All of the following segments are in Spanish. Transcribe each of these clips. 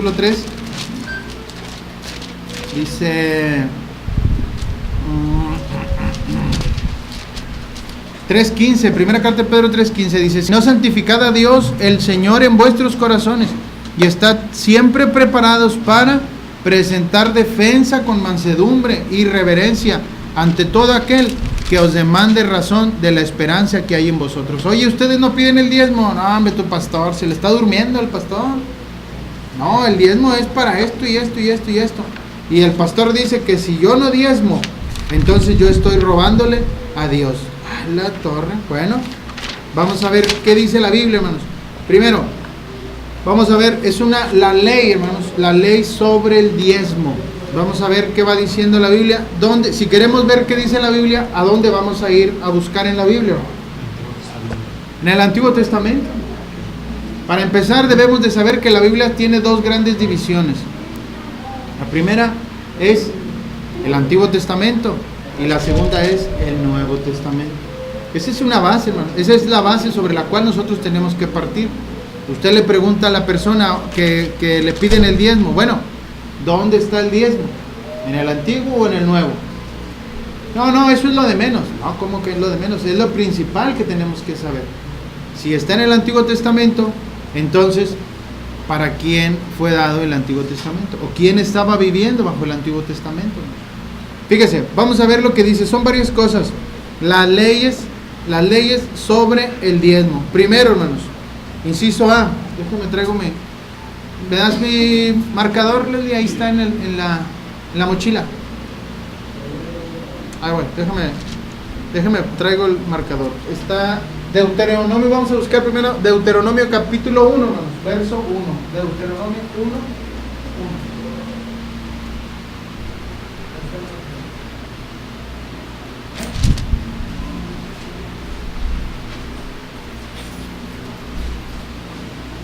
capítulo 3. Dice 3:15, primera carta de Pedro 3:15, dice: si no, santificad a Dios el Señor en vuestros corazones y estad siempre preparados para presentar defensa con mansedumbre y reverencia ante todo aquel que os demande razón de la esperanza que hay en vosotros. Oye, ustedes no piden el diezmo. No, hombre, tu pastor, se le está durmiendo al pastor. No, el diezmo es para esto y esto y esto y esto. Y el pastor dice que si yo no diezmo, entonces yo estoy robándole a Dios. ¡A la torre! Bueno, vamos a ver qué dice la Biblia, hermanos. Primero, vamos a ver, la ley, hermanos, la ley sobre el diezmo. Vamos a ver qué va diciendo la Biblia. Si queremos ver qué dice la Biblia, ¿a dónde vamos a ir a buscar en la Biblia? En el Antiguo Testamento. Para empezar, debemos de saber que la Biblia tiene dos grandes divisiones. La primera es el Antiguo Testamento y la segunda es el Nuevo Testamento. Esa es una base, hermano. Esa es la base sobre la cual nosotros tenemos que partir. Usted le pregunta a la persona que le piden el diezmo, bueno, ¿dónde está el diezmo? ¿En el Antiguo o en el Nuevo? No, eso es lo de menos. No, ¿cómo que es lo de menos? Es lo principal que tenemos que saber. Si está en el Antiguo Testamento, entonces, ¿para quién fue dado el Antiguo Testamento? ¿O quién estaba viviendo bajo el Antiguo Testamento? Fíjese, vamos a ver lo que dice. Son varias cosas. Las leyes sobre el diezmo. Primero, hermanos, inciso A. Déjame, ¿me das mi marcador, Leslie? Ahí está en la mochila. Bueno, déjame, traigo el marcador. Está Deuteronomio, vamos a buscar primero Deuteronomio capítulo 1, hermanos, verso 1. Deuteronomio 1.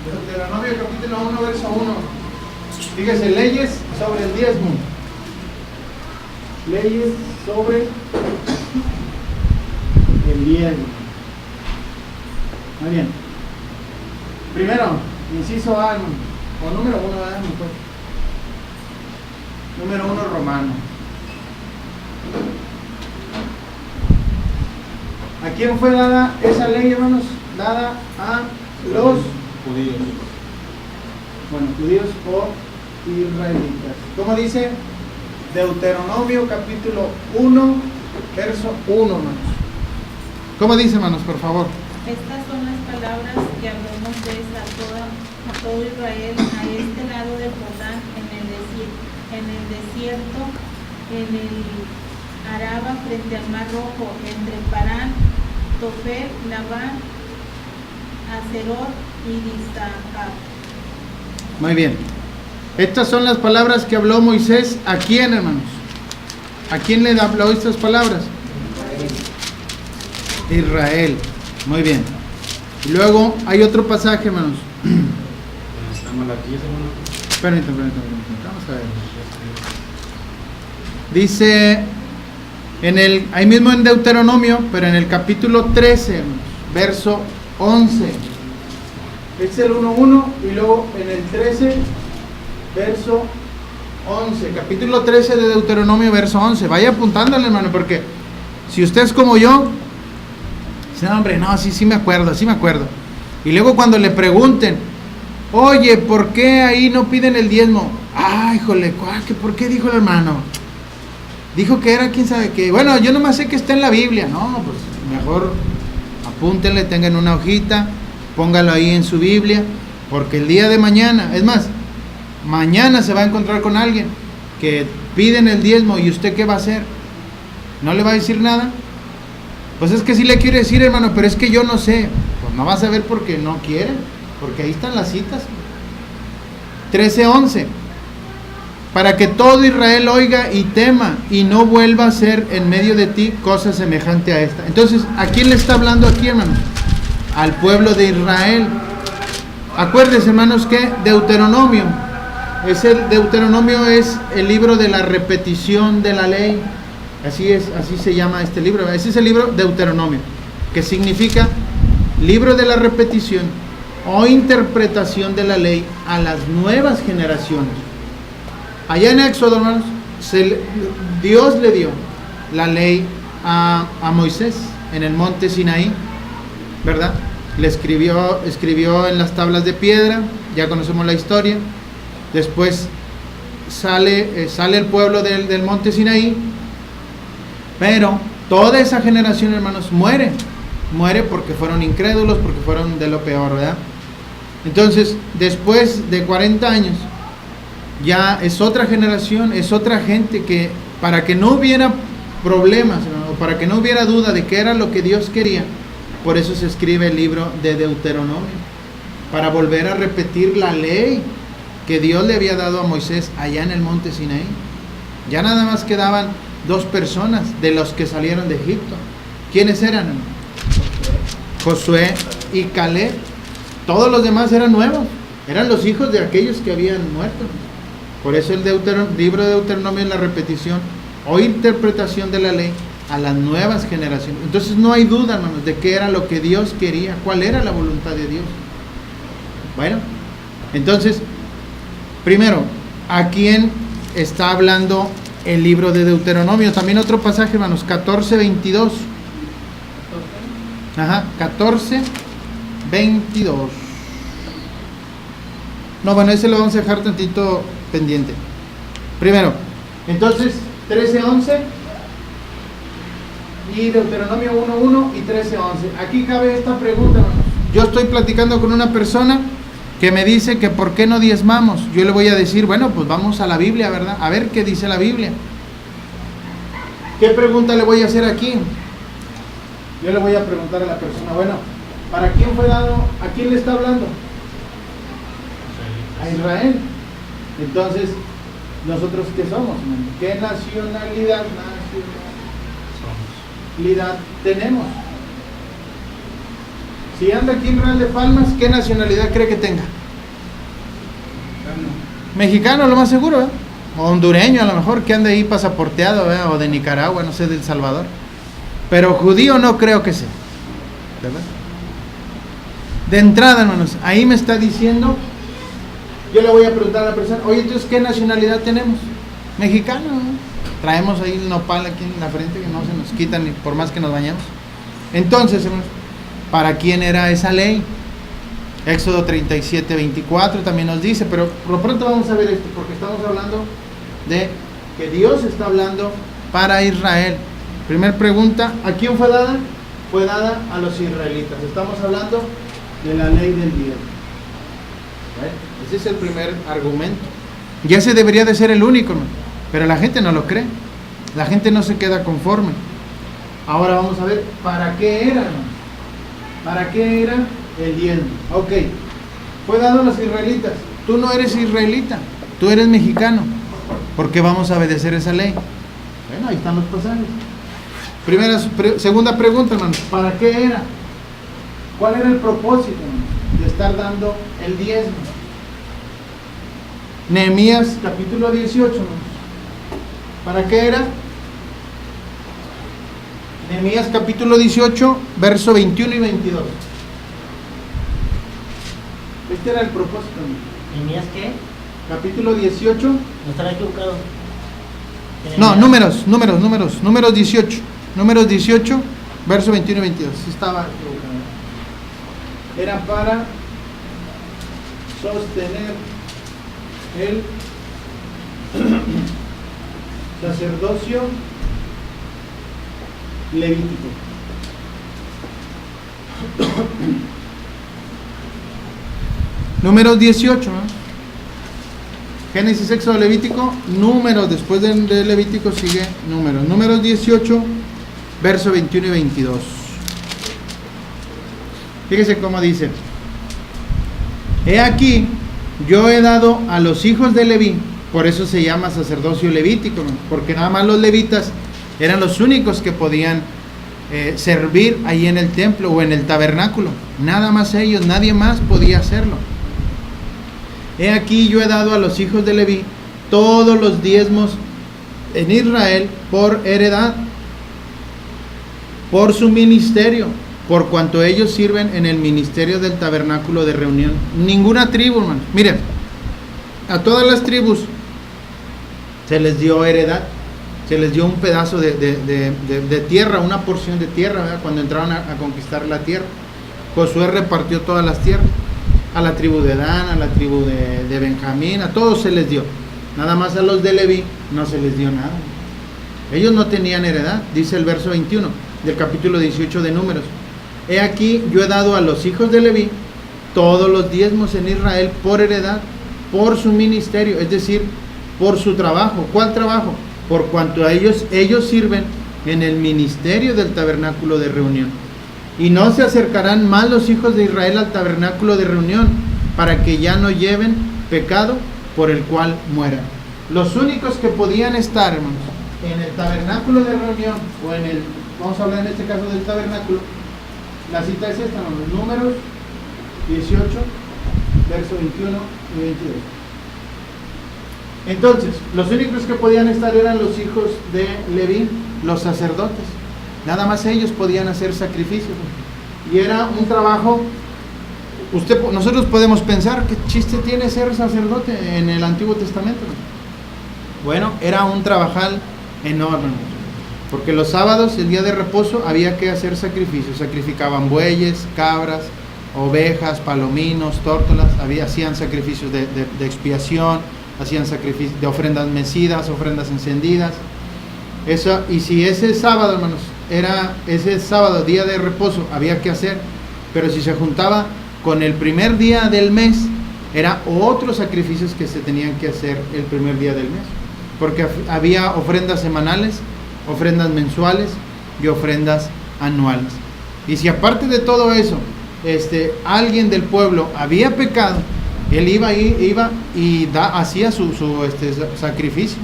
Deuteronomio capítulo 1, verso 1. Fíjese, leyes sobre el diezmo. Leyes sobre el diezmo. Muy bien. Primero, inciso A, o número 1, número 1, romano. ¿A quién fue dada esa ley, hermanos? Dada a los judíos. Bueno, judíos o israelitas. ¿Cómo dice? Deuteronomio capítulo 1, verso 1, hermanos. ¿Cómo dice, hermanos, por favor? Estas son las palabras que habló Moisés a todo Israel a este lado del Jordán, en el desierto, en el Araba, frente al Mar Rojo, entre Parán, Tofel, Labán, Acerot y Disahab. Muy bien. Estas son las palabras que habló Moisés. ¿A quién, hermanos? ¿A quién le habló estas palabras? Israel. Muy bien. Y luego hay otro pasaje, hermanos. Está Malaquías, hermano. Permítanme. Vamos a ver. Dice ahí mismo en Deuteronomio, pero en el capítulo 13, hermanos, verso 11. Es el 1:1 y luego en el 13, verso 11. Capítulo 13 de Deuteronomio, verso 11. Vaya apuntándole, hermano, porque si usted es como yo, dice, hombre, no, sí me acuerdo. Y luego cuando le pregunten, oye, ¿por qué ahí no piden el diezmo? Ay, híjole, ¿por qué dijo el hermano? Dijo que era quién sabe qué. Bueno, yo nomás sé que está en la Biblia. No, pues mejor apúntenle, tengan una hojita, póngalo ahí en su Biblia, porque el día de mañana, es más, mañana se va a encontrar con alguien que piden el diezmo y usted ¿qué va a hacer? ¿No le va a decir nada? Pues es que sí le quiero decir, hermano, pero es que yo no sé. Pues no va a saber porque no quiere, porque ahí están las citas. 13:11. Para que todo Israel oiga y tema y no vuelva a hacer en medio de ti cosa semejante a esta. Entonces, ¿a quién le está hablando aquí, hermanos? Al pueblo de Israel. Acuérdense, hermanos, que Deuteronomio es el libro de la repetición de la ley. Así se llama este libro. Ese es el libro Deuteronomio, que significa libro de la repetición. o interpretación de la ley a las nuevas generaciones. Allá en Éxodo, hermanos, Dios le dio la ley a Moisés en el monte Sinaí, ¿verdad? Le escribió en las tablas de piedra, ya conocemos la historia. Después sale el pueblo del monte Sinaí, pero toda esa generación, hermanos, muere porque fueron incrédulos, porque fueron de lo peor, ¿verdad? Entonces, después de 40 años, ya es otra generación, es otra gente que, para que no hubiera problemas, o para que no hubiera duda de qué era lo que Dios quería, por eso se escribe el libro de Deuteronomio, para volver a repetir la ley que Dios le había dado a Moisés allá en el monte Sinaí. Ya nada más quedaban 2 personas de los que salieron de Egipto. ¿Quiénes eran? Josué y Caleb. Todos los demás eran nuevos, eran los hijos de aquellos que habían muerto. Por eso el libro de Deuteronomio es la repetición o interpretación de la ley a las nuevas generaciones. Entonces no hay duda, hermanos, de qué era lo que Dios quería, cuál era la voluntad de Dios. Bueno, entonces, primero, ¿a quién está hablando el libro de Deuteronomio? También otro pasaje, hermanos, 14:22. Ajá, 14:22. No, bueno, ese lo vamos a dejar tantito pendiente. Primero, entonces, 13:11 y Deuteronomio 1:1 y 13:11. Aquí cabe esta pregunta, hermanos. Yo estoy platicando con una persona que me dice que por qué no diezmamos. Yo le voy a decir, bueno, pues vamos a la Biblia, ¿verdad? A ver qué dice la Biblia. ¿Qué pregunta le voy a hacer aquí? Yo le voy a preguntar a la persona, bueno, ¿para quién fue dado? ¿A quién le está hablando? A Israel. Entonces, ¿nosotros qué somos? ¿Qué nacionalidad tenemos? Si anda aquí en Real de Palmas, ¿qué nacionalidad cree que tenga? Mexicano, lo más seguro, ¿eh? O hondureño, a lo mejor, que ande ahí pasaporteado, ¿eh? O de Nicaragua, no sé, de El Salvador. Pero judío no creo que sea, ¿verdad? De entrada, hermanos, ahí me está diciendo, yo le voy a preguntar a la persona, oye, entonces, ¿qué nacionalidad tenemos? Mexicano, ¿no? Traemos ahí el nopal aquí en la frente que no se nos quitan ni por más que nos bañamos. Entonces, hermanos, ¿para quién era esa ley? Éxodo 37:24 también nos dice, pero por lo pronto vamos a ver esto, porque estamos hablando de que Dios está hablando para Israel. Primera pregunta, ¿a quién fue dada? Fue dada a los israelitas. Estamos hablando de la ley del diezmo. Ese es el primer argumento. Y ese debería de ser el único, ¿no? Pero la gente no lo cree. La gente no se queda conforme. Ahora vamos a ver, ¿para qué era, no? ¿Para qué era el diezmo? Ok, fue dado a los israelitas. Tú no eres israelita, tú eres mexicano. ¿Por qué vamos a obedecer esa ley? Bueno, ahí están los pasajes. Segunda pregunta, hermanos, ¿para qué era? ¿Cuál era el propósito, hermanos, de estar dando el diezmo? Nehemías capítulo 18, hermanos. ¿Para qué era? Nehemías capítulo 18, verso 21 y 22. Este era el propósito, hermanos. ¿Nehemías qué? Capítulo 18. No estará equivocado. No, números 18. Números 18, verso 21 y 22. Sí estaba equivocado. Era para sostener el sacerdocio levítico. Números 18, ¿no? Génesis, Éxodo, Levítico, Números, después de Levítico sigue Números. Números 18, verso 21 y 22. Fíjese cómo dice: he aquí, yo he dado a los hijos de Leví, por eso se llama sacerdocio levítico, ¿no? Porque nada más los levitas eran los únicos que podían servir ahí en el templo o en el tabernáculo. Nada más ellos, nadie más podía hacerlo. He aquí, yo he dado a los hijos de Leví todos los diezmos en Israel por heredad, por su ministerio, por cuanto ellos sirven en el ministerio del tabernáculo de reunión. Ninguna tribu, hermanos. Miren, a todas las tribus se les dio heredad, se les dio un pedazo de tierra, una porción de tierra, ¿verdad? Cuando entraron a conquistar la tierra. Josué repartió todas las tierras, a la tribu de Dan, a la tribu de Benjamín, a todos se les dio. Nada más a los de Leví no se les dio nada. Ellos no tenían heredad, dice el verso 21 del capítulo 18 de Números. He aquí, yo he dado a los hijos de Leví todos los diezmos en Israel por heredad, por su ministerio, es decir, por su trabajo. ¿Cuál trabajo? Por cuanto a ellos sirven en el ministerio del tabernáculo de reunión. Y no se acercarán más los hijos de Israel al tabernáculo de reunión, para que ya no lleven pecado por el cual mueran. Los únicos que podían estar, hermanos, en el tabernáculo de reunión, o en el, vamos a hablar en este caso del tabernáculo, la cita es esta, hermanos, Números 18, verso 21 y 22. Entonces, los únicos que podían estar eran los hijos de Leví, los sacerdotes. Nada más ellos podían hacer sacrificios. Y era un trabajo, nosotros podemos pensar, ¿qué chiste tiene ser sacerdote en el Antiguo Testamento? Bueno, era un trabajal enorme, porque los sábados, el día de reposo, había que hacer sacrificios. Sacrificaban bueyes, cabras, ovejas, palominos, tórtolas, hacían sacrificios de expiación, hacían sacrificios de ofrendas mecidas, ofrendas encendidas. Eso, y si ese sábado, hermanos, era ese sábado, día de reposo, había que hacer, pero si se juntaba con el primer día del mes, era otros sacrificios que se tenían que hacer el primer día del mes, porque había ofrendas semanales, ofrendas mensuales y ofrendas anuales. Y si aparte de todo eso, alguien del pueblo había pecado, él iba y hacía su sacrificio.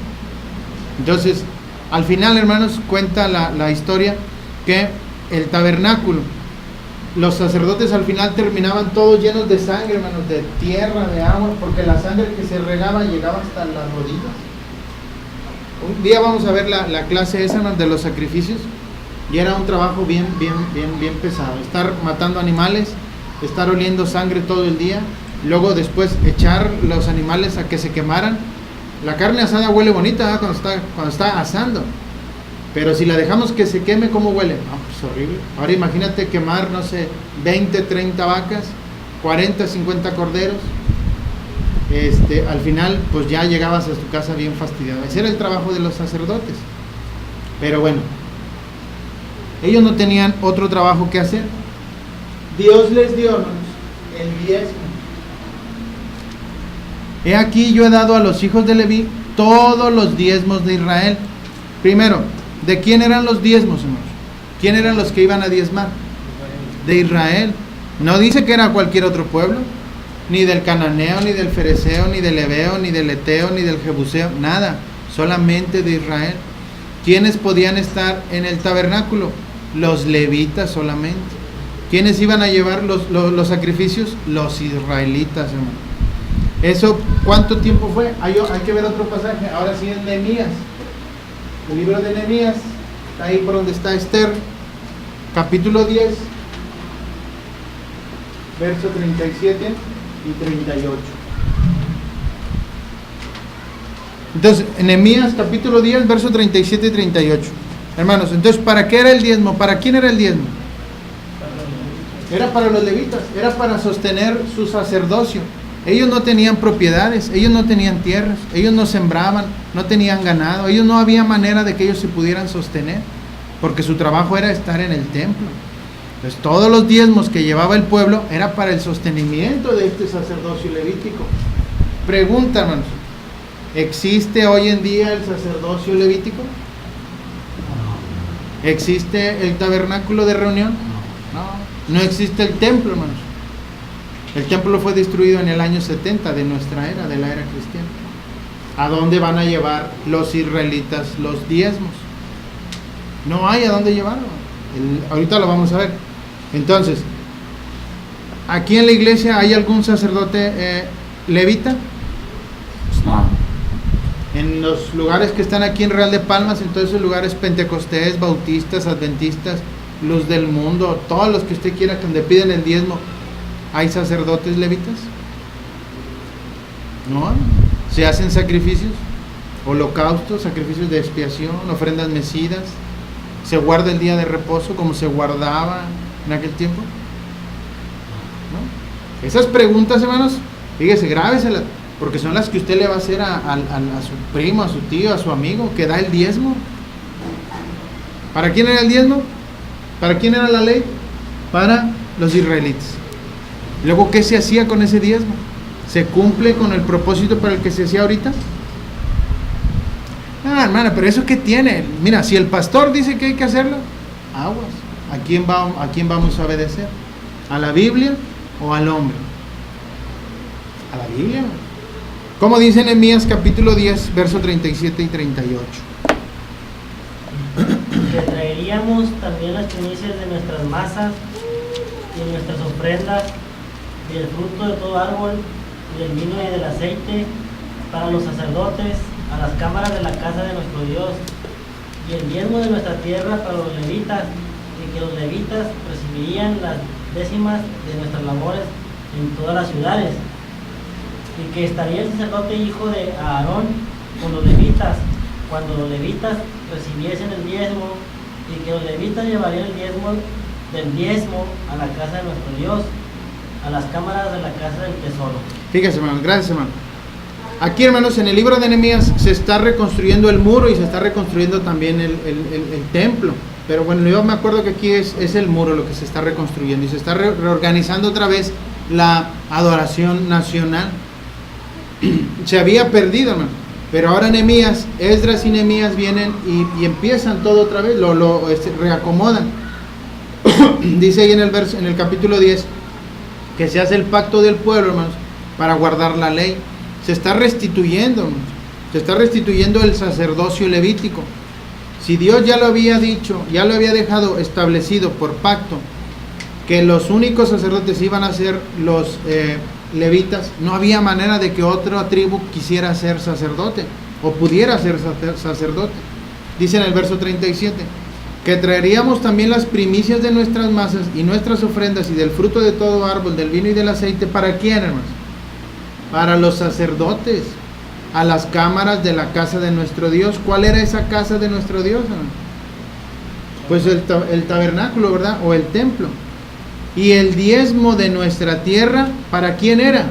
Entonces, al final, hermanos, cuenta la historia que el tabernáculo, los sacerdotes al final terminaban todos llenos de sangre, hermanos, de tierra, de agua, porque la sangre que se regaba llegaba hasta las rodillas. Un día vamos a ver la clase esa, hermanos, de los sacrificios, y era un trabajo bien pesado. Estar matando animales, estar oliendo sangre todo el día, luego después echar los animales a que se quemaran. La carne asada huele bonita, ¿eh? cuando está asando, pero si la dejamos que se queme, ¿cómo huele? No, pues horrible. Ahora imagínate quemar, no sé, 20, 30 vacas, 40, 50 corderos. Al final, pues ya llegabas a tu casa bien fastidiado. Ese era el trabajo de los sacerdotes. Pero bueno, ellos no tenían otro trabajo que hacer. Dios les dio, hermanos, el diezmo. He aquí, yo he dado a los hijos de Leví todos los diezmos de Israel. Primero, ¿de quién eran los diezmos, hermanos? ¿Quién eran los que iban a diezmar? De Israel. No dice que era cualquier otro pueblo, ni del cananeo, ni del fereceo, ni del heveo, ni del eteo, ni del jebuseo, nada, solamente de Israel. ¿Quiénes podían estar en el tabernáculo? Los levitas solamente. ¿Quiénes iban a llevar los sacrificios? Los israelitas, hermano. ¿Eso cuánto tiempo fue? Hay que ver otro pasaje. Ahora sí en Nehemías. El libro de Nehemías, está ahí por donde está Esther, capítulo 10, verso 37 y 38. Entonces, en Nehemías capítulo 10, verso 37 y 38. Hermanos, entonces, ¿para qué era el diezmo? ¿Para quién era el diezmo? Era para los levitas, era para sostener su sacerdocio. Ellos no tenían propiedades, ellos no tenían tierras, ellos no sembraban, no tenían ganado, ellos no había manera de que ellos se pudieran sostener, porque su trabajo era estar en el templo. Entonces todos los diezmos que llevaba el pueblo era para el sostenimiento de este sacerdocio levítico. Pregunta, hermanos, ¿existe hoy en día el sacerdocio levítico? ¿Existe el tabernáculo de reunión? No existe el templo, hermanos. El templo fue destruido en el año 70 de nuestra era, de la era cristiana. ¿A dónde van a llevar los israelitas los diezmos? No hay a dónde llevarlo. Ahorita lo vamos a ver. Entonces, ¿aquí en la iglesia hay algún sacerdote levita? No. En los lugares que están aquí en Real de Palmas, en todos esos lugares pentecostés, bautistas, adventistas, luz del mundo, todos los que usted quiera, donde piden el diezmo, ¿hay sacerdotes levitas? No, se hacen sacrificios, holocaustos, sacrificios de expiación, ofrendas mecidas, se guarda el día de reposo como se guardaba en aquel tiempo, ¿no? Esas preguntas, hermanos, fíjese, grábeselas, porque son las que usted le va a hacer a su primo, a su tío, a su amigo, que da el diezmo. ¿Para quién era el diezmo? ¿Para quién era la ley? Para los israelitas. Luego, ¿qué se hacía con ese diezmo? ¿Se cumple con el propósito para el que se hacía ahorita? Ah, hermana, pero ¿eso qué tiene? Mira, si el pastor dice que hay que hacerlo, aguas. ¿A quién vamos a obedecer? ¿A la Biblia o al hombre? A la Biblia. Como dice Nehemías capítulo 10, verso 37 y 38. Que traeríamos también las primicias de nuestras masas y de nuestras ofrendas, y el fruto de todo árbol, y del vino y del aceite, para los sacerdotes, a las cámaras de la casa de nuestro Dios, y el diezmo de nuestra tierra para los levitas, y que los levitas recibirían las décimas de nuestras labores en todas las ciudades, y que estaría el sacerdote hijo de Aarón con los levitas, cuando los levitas recibiesen el diezmo, y que los levitas llevarían el diezmo a la casa de nuestro Dios, a las cámaras de la casa del tesoro. Fíjense, hermanos, gracias, hermano. Aquí, hermanos, en el libro de Nehemías se está reconstruyendo el muro y se está reconstruyendo también el templo. Pero bueno, yo me acuerdo que aquí es el muro lo que se está reconstruyendo y se está reorganizando otra vez la adoración nacional. Se había perdido, hermano. Pero ahora Nehemías, Esdras y Nehemías vienen y empiezan todo otra vez, lo reacomodan. Dice ahí en el capítulo 10 que se hace el pacto del pueblo, hermanos, para guardar la ley. Se está restituyendo, hermanos. Se está restituyendo el sacerdocio levítico. Si Dios ya lo había dicho, ya lo había dejado establecido por pacto, que los únicos sacerdotes iban a ser los levitas, no había manera de que otra tribu quisiera ser sacerdote o pudiera ser sacerdote. Dice en el verso 37 que traeríamos también las primicias de nuestras masas y nuestras ofrendas y del fruto de todo árbol, del vino y del aceite. ¿Para quién, hermanos? Para los sacerdotes, a las cámaras de la casa de nuestro Dios. ¿Cuál era esa casa de nuestro Dios, hermanos? Pues el tabernáculo, ¿verdad? O el templo. Y el diezmo de nuestra tierra, ¿para quién era?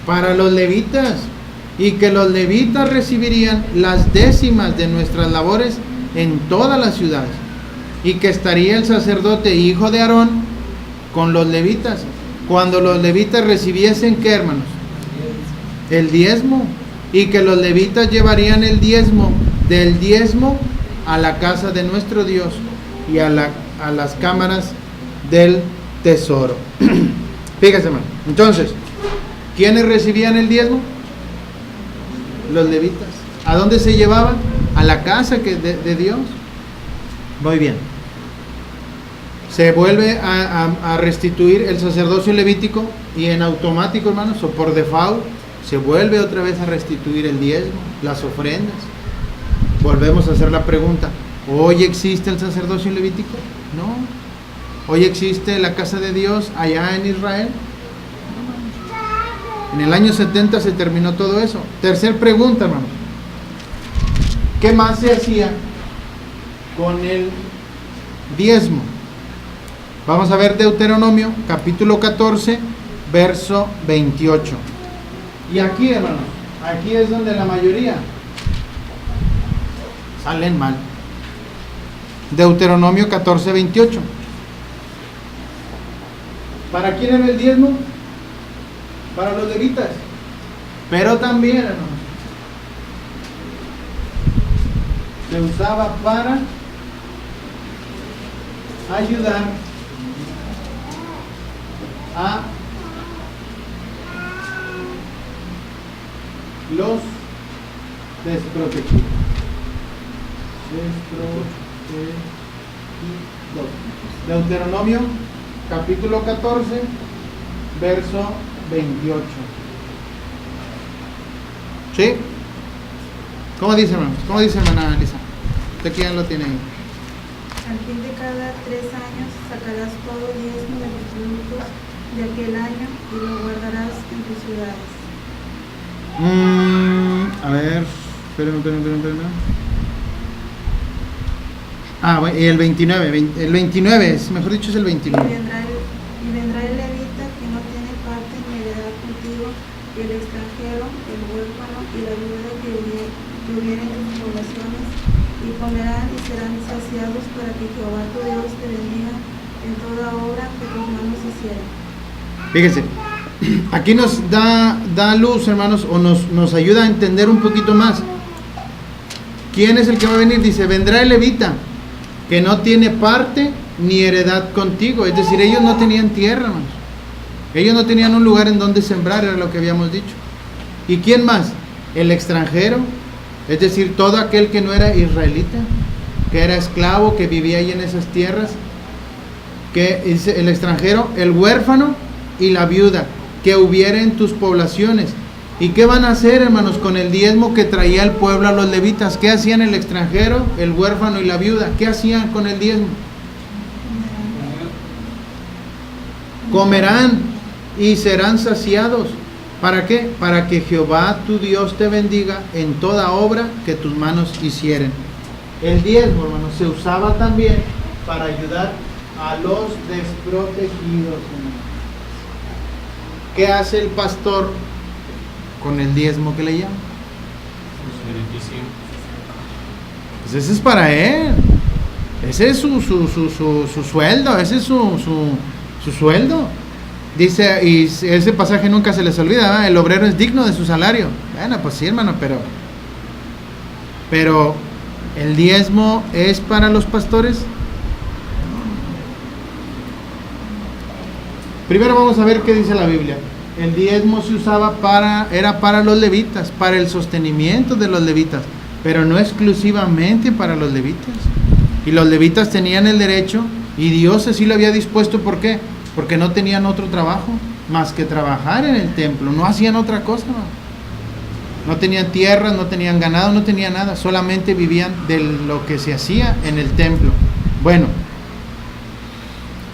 Para los levitas. Y que los levitas recibirían las décimas de nuestras labores en todas las ciudades. Y que estaría el sacerdote hijo de Aarón con los levitas. Cuando los levitas recibiesen, ¿qué, hermanos? El diezmo. Y que los levitas llevarían el diezmo del diezmo a la casa de nuestro Dios y a las cámaras del tesoro. Fíjense, hermano. Entonces, ¿quiénes recibían el diezmo? Los levitas. ¿A dónde se llevaban? A la casa de Dios. Muy bien. Se vuelve a restituir el sacerdocio levítico y en automático, hermanos, o por default, se vuelve otra vez a restituir el diezmo, las ofrendas. Volvemos a hacer la pregunta: ¿hoy existe el sacerdocio levítico? No. ¿Hoy existe la casa de Dios allá en Israel? En el año 70 se terminó todo eso. Tercer pregunta, hermano. ¿Qué más se hacía con el diezmo? Vamos a ver Deuteronomio, capítulo 14, verso 28. Y aquí, hermanos, aquí es donde la mayoría salen mal. Deuteronomio 14, 28. ¿Para quién era el diezmo? Para los levitas. Pero también, hermanos, se usaba para ayudar a los desprotegidos. Deuteronomio capítulo 14, verso 28. ¿Sí? ¿Cómo dice, hermanos? ¿Cómo dice, hermana Elisa? Usted que ya lo tiene ahí. Al fin de cada 3 años sacarás todo diezmo de los productos de aquel año y lo guardarás en tus ciudades. A ver, espérame. Bueno, y el 29, mejor dicho es el 29. Y vendrá el levita que no tiene parte ni heredad contigo, y el extranjero, el huérfano y la viuda que hubieren en tus poblaciones, y comerán y serán saciados para que Jehová tu Dios te bendiga en toda obra que tus manos hicieran. Fíjense, aquí nos da luz, hermanos, o nos ayuda a entender un poquito más. ¿Quién es el que va a venir? Dice, vendrá el levita, que no tiene parte ni heredad contigo. Es decir, ellos no tenían tierra, hermanos. Ellos no tenían un lugar en donde sembrar, era lo que habíamos dicho. ¿Y quién más? El extranjero, es decir, todo aquel que no era israelita, que era esclavo, que vivía ahí en esas tierras, que es el extranjero, el huérfano y la viuda, que hubiera en tus poblaciones. ¿Y qué van a hacer, hermanos, con el diezmo que traía el pueblo a los levitas? ¿Qué hacían el extranjero, el huérfano y la viuda? ¿Qué hacían con el diezmo? Comerán y serán saciados. ¿Para qué? Para que Jehová tu Dios te bendiga en toda obra que tus manos hicieren. El diezmo, hermanos, se usaba también para ayudar a los desprotegidos, hermanos. ¿Qué hace el pastor con el diezmo que le llama? Pues ese es para él. Ese es su sueldo. Ese es su sueldo. Dice, y ese pasaje nunca se les olvida, ¿verdad? El obrero es digno de su salario. Bueno, pues sí, hermano, pero ¿el diezmo es para los pastores? Primero vamos a ver qué dice la Biblia. El diezmo se usaba era para los levitas, para el sostenimiento de los levitas, pero no exclusivamente para los levitas. Y los levitas tenían el derecho, y Dios así lo había dispuesto. ¿Por qué? Porque no tenían otro trabajo más que trabajar en el templo. No hacían otra cosa, no tenían tierras, no tenían ganado, no tenían nada, solamente vivían de lo que se hacía en el templo. Bueno,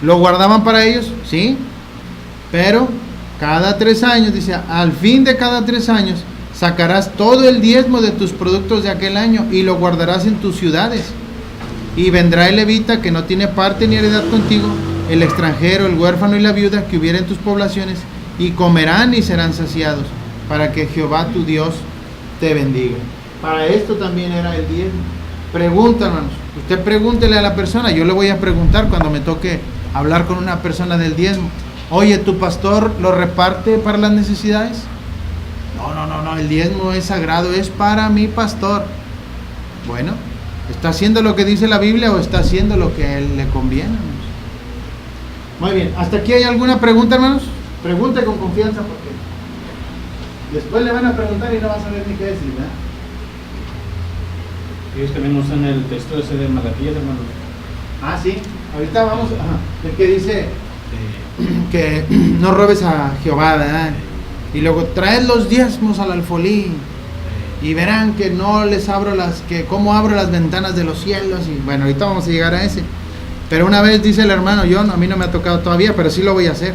lo guardaban para ellos, sí, pero cada 3 años, dice, al fin de cada 3 años sacarás todo el diezmo de tus productos de aquel año y lo guardarás en tus ciudades. Y vendrá el levita que no tiene parte ni heredad contigo, el extranjero, el huérfano y la viuda que hubiera en tus poblaciones, y comerán y serán saciados, para que Jehová tu Dios te bendiga. Para esto también era el diezmo. Pregunta, hermanos. Usted pregúntele a la persona. Yo le voy a preguntar cuando me toque hablar con una persona del diezmo. Oye, ¿tu pastor lo reparte para las necesidades? No, el diezmo es sagrado, es para mi pastor. Bueno, ¿está haciendo lo que dice la Biblia o está haciendo lo que a él le conviene, hermanos? Muy bien, ¿hasta aquí hay alguna pregunta, hermanos? Pregunte con confianza porque después le van a preguntar y no va a saber ni qué decir, ¿verdad? Ellos también usan el texto ese de Malaquías, hermano. Ah, sí, ahorita vamos el que dice que no robes a Jehová, ¿verdad? Y luego traed los diezmos al alfolí y verán que no les abro cómo abro las ventanas de los cielos. Y bueno, ahorita vamos a llegar a ese. Pero una vez dice el hermano John, a mí no me ha tocado todavía, pero sí lo voy a hacer,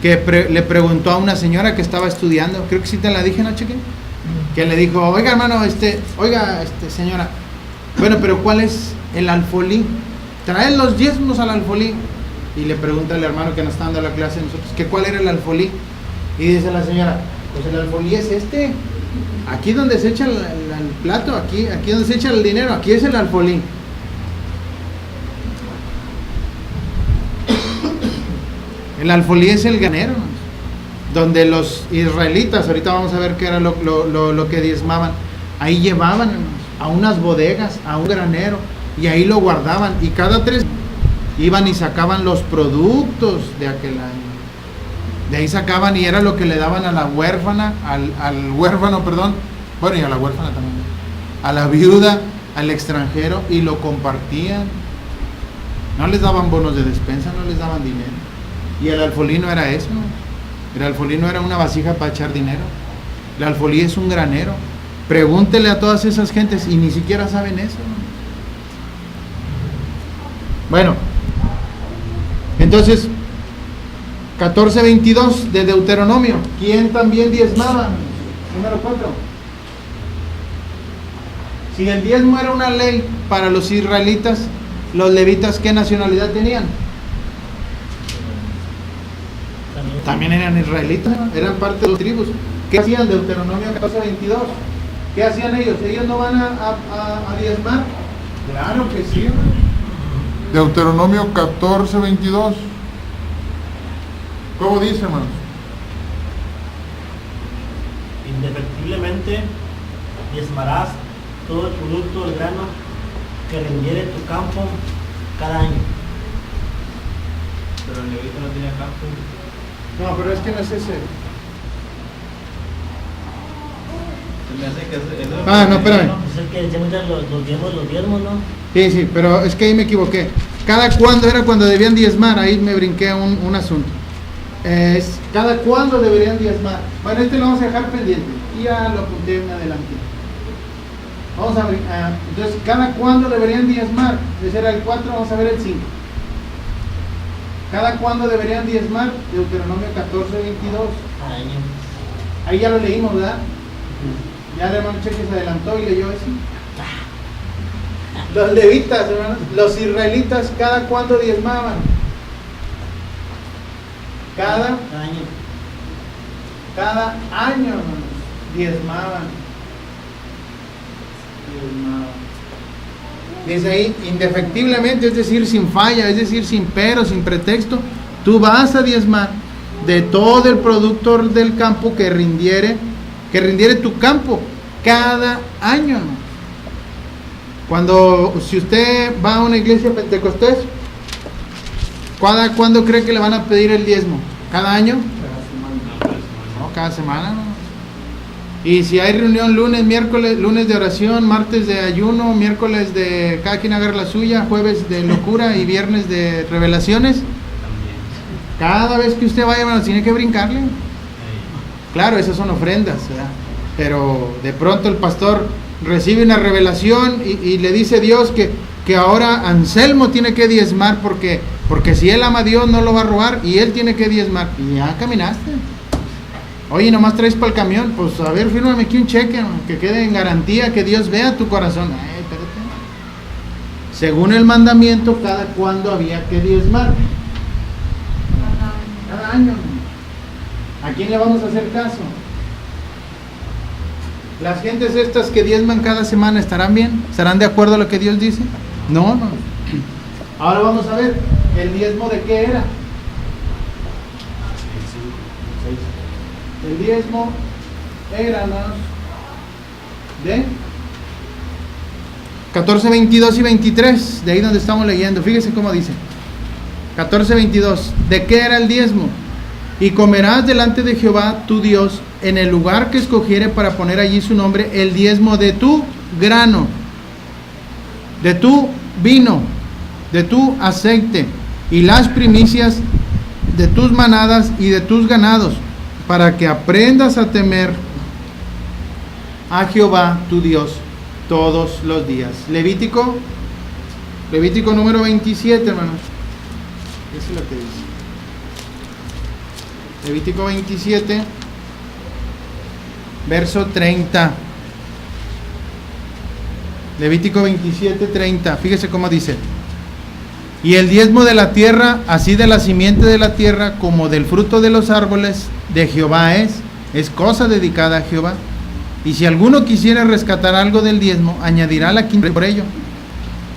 que le preguntó a una señora que estaba estudiando, creo que sí te la dije, ¿no, Cheque? Que le dijo, oiga hermano, señora, bueno, pero ¿cuál es el alfolí? Traed los diezmos al alfolí. Y le pregunta al hermano que nos está dando la clase a nosotros, que ¿cuál era el alfolí? Y dice la señora, pues el alfolí es aquí donde se echa el plato, aquí donde se echa el dinero, aquí es el alfolí. El alfolí es el granero, donde los israelitas, ahorita vamos a ver qué era lo que diezmaban, ahí llevaban a unas bodegas, a un granero, y ahí lo guardaban, y cada 3 iban y sacaban los productos de aquel año. De ahí sacaban y era lo que le daban a la huérfana, al huérfano, perdón, bueno, y a la huérfana también, a la viuda, al extranjero, y lo compartían. No les daban bonos de despensa, no les daban dinero. Y el alfolí no era eso, el alfolí no era una vasija para echar dinero, el alfolí es un granero. Pregúntele a todas esas gentes y ni siquiera saben eso, Bueno, entonces 14:22 de Deuteronomio. ¿Quién también diezmaba? Número 4. Si el diezmo era una ley para los israelitas, los levitas, ¿qué nacionalidad tenían? También eran israelitas, eran parte de los tribus. ¿Qué hacían? Deuteronomio 14:22. ¿Qué hacían ellos? ¿Ellos no van a diezmar? Claro que sí, hermano. Deuteronomio 14:22. ¿Cómo dice, hermanos? Indefectiblemente diezmarás todo el producto del grano que rindiere tu campo cada año. Pero el levita no tenía campo. No, pero es que no es ese. Se me hace que es No, espérame. Es el que decíamos ya los diezmos, ¿no? Sí, pero es que ahí me equivoqué. ¿Cada cuándo era cuando debían diezmar? Ahí me brinqué un asunto. ¿Cada cuándo deberían diezmar? Bueno, este lo vamos a dejar pendiente. Y ya lo apunté en adelante. Vamos a ver. Entonces, ¿cada cuándo deberían diezmar? Ese era el 4, vamos a ver el 5. ¿Cada cuándo deberían diezmar? Deuteronomio 14:22. Cada año. Ahí ya lo leímos, ¿verdad? Ya el hermano Cheque se adelantó y leyó eso. Los levitas, hermanos, los israelitas, ¿cada cuándo diezmaban? Cada año. Cada año, hermanos, diezmaban. Dice ahí, indefectiblemente, es decir, sin falla, es decir, sin pero, sin pretexto, tú vas a diezmar de todo el producto del campo que rindiere tu campo cada año. Si usted va a una iglesia pentecostés, ¿cuándo cree que le van a pedir el diezmo? ¿Cada año? No, cada semana, ¿no? Y si hay reunión lunes, miércoles, lunes de oración, martes de ayuno, miércoles de cada quien agarra la suya, jueves de locura y viernes de revelaciones, cada vez que usted vaya, hermano, tiene que brincarle. Claro, esas son ofrendas, ¿verdad? Pero de pronto el pastor recibe una revelación y le dice Dios que ahora Anselmo tiene que diezmar porque si él ama a Dios no lo va a robar y él tiene que diezmar. Y ya caminaste. Oye, nomás traes para el camión, pues a ver, fírmame aquí un cheque, que quede en garantía, que Dios vea tu corazón. Ay, espérate. Según el mandamiento, ¿cada cuándo había que diezmar? Cada año. ¿A quién le vamos a hacer caso? ¿Las gentes estas que diezman cada semana estarán bien? ¿Estarán de acuerdo a lo que Dios dice? No. Ahora vamos a ver, ¿el diezmo de qué era? El diezmo era de 14, 22 y 23, de ahí donde estamos leyendo. Fíjense cómo dice. 14, 22. ¿De qué era el diezmo? Y comerás delante de Jehová tu Dios en el lugar que escogiere para poner allí su nombre el diezmo de tu grano, de tu vino, de tu aceite y las primicias de tus manadas y de tus ganados, para que aprendas a temer a Jehová tu Dios todos los días. Levítico número 27, hermanos. Eso es lo que dice. Levítico 27, verso 30. Levítico 27, 30. Fíjese cómo dice. Y el diezmo de la tierra, así de la simiente de la tierra, como del fruto de los árboles, de Jehová es cosa dedicada a Jehová. Y si alguno quisiera rescatar algo del diezmo, añadirá la quinta por ello.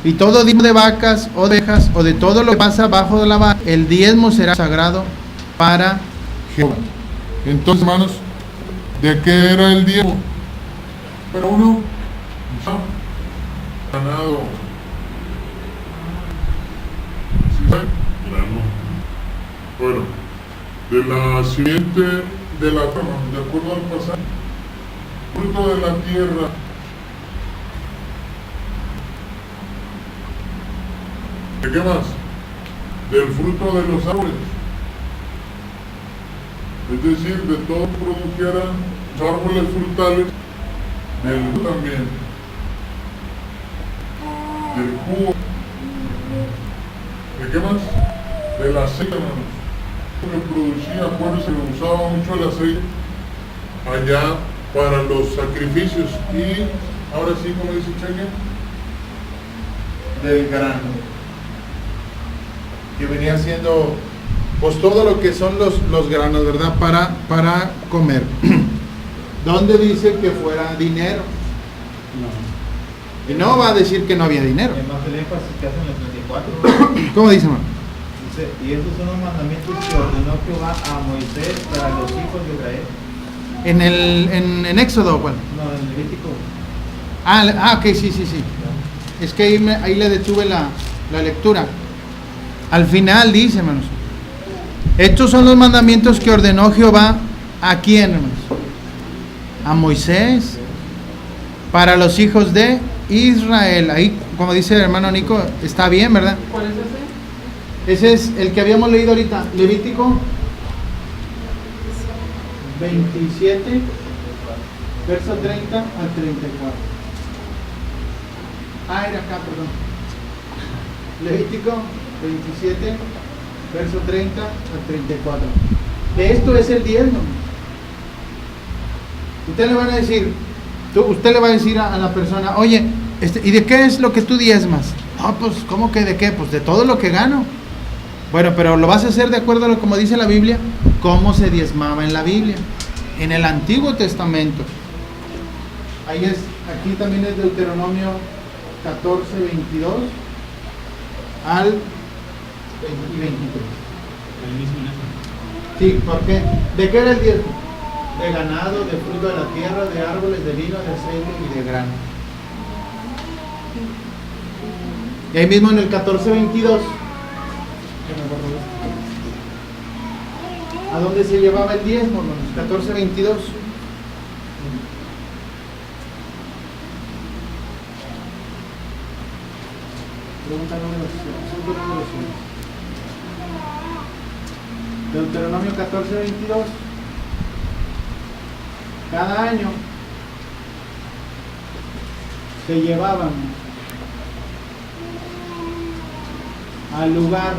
Y todo diezmo de vacas o de ovejas, o de todo lo que pasa bajo de la vaca, el diezmo será sagrado para Jehová. Entonces, hermanos, ¿de qué era el diezmo? Pero uno, ganado. Bueno, de la simiente de la tierra, de acuerdo al pasaje, fruto de la tierra, ¿de qué más? Del fruto de los árboles, es decir, de todo produjera los árboles frutales, del también, del jugo, ¿De qué más? Del aceite, hermanos. Que producía, acuérdense, se usaba mucho el aceite allá para los sacrificios. Y ahora sí, como dice Cheque, del grano, que venía siendo pues todo lo que son los granos, ¿verdad? Para comer. ¿Dónde dice que fuera dinero? No. Y no va a decir que no había dinero. Además el énfasis que hacen en el 34. ¿Cómo dice, hermano? Dice, y estos son los mandamientos que ordenó Jehová a Moisés para los hijos de Israel. En Éxodo, ¿cuál? No, en Levítico. Ok, sí. Es que ahí le detuve la lectura. Al final dice, hermanos, estos son los mandamientos que ordenó Jehová. ¿A quién, hermanos? A Moisés, para los hijos de Israel. Ahí, como dice el hermano Nico, está bien, ¿verdad? ¿Cuál es ese? Ese es el que habíamos leído ahorita, Levítico 27, verso 30 al 34. Era acá, perdón. Levítico 27, verso 30 al 34. Esto es el diezmo. Usted le va a decir, usted le va a decir a la persona, oye, ¿y de qué es lo que tú diezmas? No, pues, ¿cómo que de qué? Pues de todo lo que gano. Bueno, pero lo vas a hacer de acuerdo a lo como dice la Biblia, cómo se diezmaba en la Biblia, en el Antiguo Testamento. Aquí también es Deuteronomio 14, 22 al y 23. El mismo en eso. Sí, ¿por qué? ¿De qué era el diezmo? De ganado, de fruto de la tierra, de árboles, de vino, de aceite y de grano. Y ahí mismo en el 14, 22, ¿a dónde se llevaba el diezmo, hermanos? 14, 22. Pregunta número 6. Deuteronomio 14, 22. Cada año se llevaban al lugar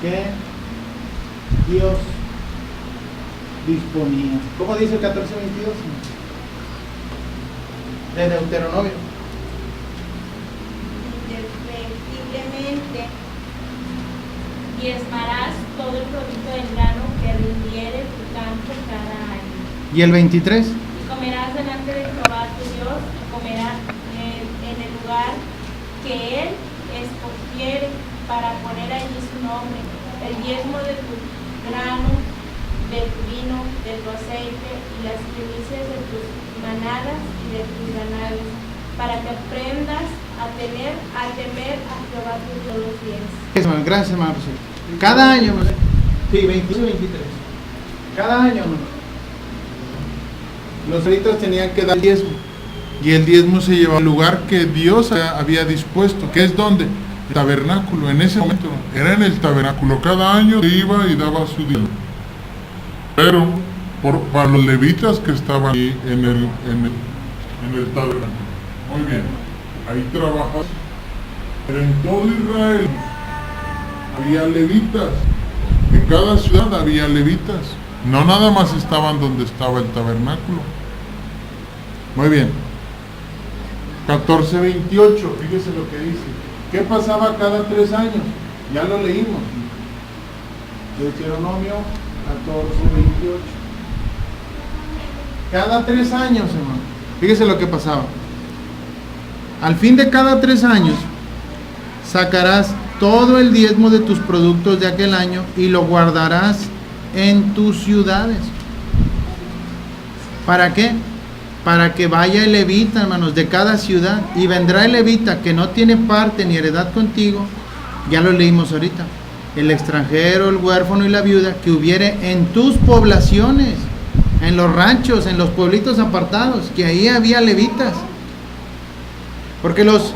que Dios disponía. ¿Cómo dice el 14:22? De Deuteronomio. Indefectiblemente diezmarás todo el producto del grano que rindiere tu campo cada año. ¿Y el 23? Y comerás delante de Jehová tu Dios, y comerás en el lugar que Él escogiere para poner allí su nombre, el diezmo de tu grano, de tu vino, de tu aceite y las primicias de tus manadas y de tus ganados, para que aprendas a temer a Jehová tu Dios todos los días. Gracias, hermano. Cada año, hermano. Sí, 22 y 23. Cada año, hermano, los levitas tenían que dar diezmo. Y el diezmo se llevaba al lugar que Dios había dispuesto. ¿Que es dónde? El tabernáculo. En ese momento era en el tabernáculo. Cada año iba y daba su diezmo. Pero para los levitas que estaban ahí en el tabernáculo. Muy bien. Ahí trabajas. Pero en todo Israel había levitas. En cada ciudad había levitas. No nada más estaban donde estaba el tabernáculo. Muy bien. 14:28, fíjese lo que dice. ¿Qué pasaba cada 3 años? Ya lo leímos. Deuteronomio 14:28. Cada 3 años, hermano. Fíjese lo que pasaba. Al fin de cada 3 años, sacarás todo el diezmo de tus productos de aquel año y lo guardarás en tus ciudades. ¿Para qué? Para que vaya el levita, hermanos, de cada ciudad, y vendrá el levita que no tiene parte ni heredad contigo, ya lo leímos ahorita, el extranjero, el huérfano y la viuda que hubiere en tus poblaciones, en los ranchos, en los pueblitos apartados, que ahí había levitas. Porque los